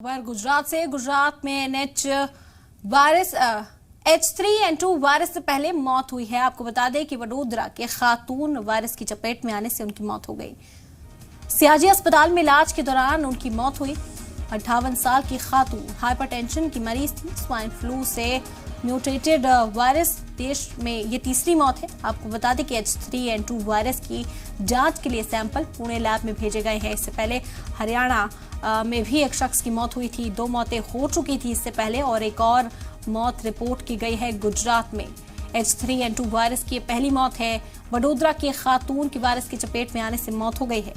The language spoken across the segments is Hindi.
गुजरात से गुजरात में एनएच वायरस H3N2 वायरस से पहले मौत हुई है। आपको बता दें कि वडोदरा के खातून वायरस की चपेट में आने से उनकी मौत हो गई। सियाजी अस्पताल में इलाज के दौरान उनकी मौत हुई। 58 साल की खातून हाइपरटेंशन की मरीज थी। स्वाइन फ्लू से म्यूटेटेड वायरस देश में ये तीसरी मौत है। आपको बता दें कि H3N2 वायरस की जांच के लिए सैंपल पुणे लैब में भेजे गए हैं। इससे पहले हरियाणा में भी एक शख्स की मौत हुई थी। 2 मौतें हो चुकी थी इससे पहले और एक और मौत रिपोर्ट की गई है गुजरात में। H3N2 वायरस की पहली मौत है। वडोदरा के खातून की वायरस की चपेट में आने से मौत हो गई है।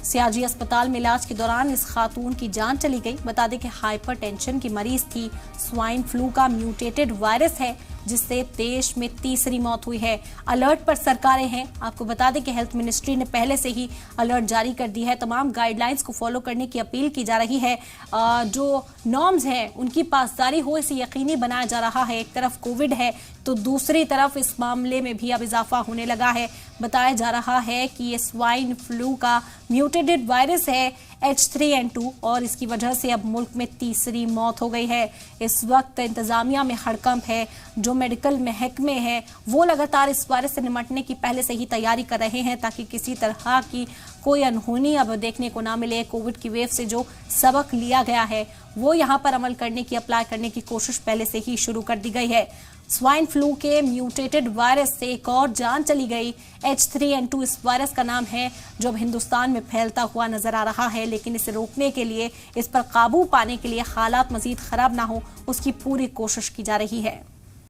सियाजी अस्पताल में इलाज के दौरान इस खातून की जान चली गई। बता दें कि हाइपरटेंशन की मरीज थी। स्वाइन फ्लू का म्यूटेटेड वायरस है जिससे देश में तीसरी मौत हुई है। अलर्ट पर सरकारें हैं। आपको बता दें कि हेल्थ मिनिस्ट्री ने पहले से ही अलर्ट जारी कर दी है। तमाम गाइडलाइंस को फॉलो करने की अपील की जा रही है। जो नॉर्म्स हैं उनकी पासदारी हो इसे यकीनी बनाया जा रहा है। एक तरफ कोविड है तो दूसरी तरफ इस मामले में भी अब इजाफा होने लगा है। बताया जा रहा है कि ये स्वाइन फ्लू का म्यूटेटेड वायरस है H3N2 और इसकी वजह से अब मुल्क में तीसरी मौत हो गई है। इस वक्त इंतजामिया में हड़कंप है। जो मेडिकल महकमे हैं वो लगातार इस वायरस से निपटने की पहले से ही तैयारी कर रहे हैं ताकि किसी तरह की कोई अनहोनी अब देखने को ना मिले। कोविड की वेव से जो सबक लिया गया है वो यहाँ पर अमल करने की अप्लाई करने की कोशिश पहले से ही शुरू कर दी गई है। स्वाइन फ्लू के म्यूटेटेड वायरस से एक और जान चली गई। H3N2 इस वायरस का नाम है जो अब हिंदुस्तान में फैलता हुआ नजर आ रहा है, लेकिन इसे रोकने के लिए, इस पर काबू पाने के लिए हालात मजीद खराब ना हो उसकी पूरी कोशिश की जा रही है।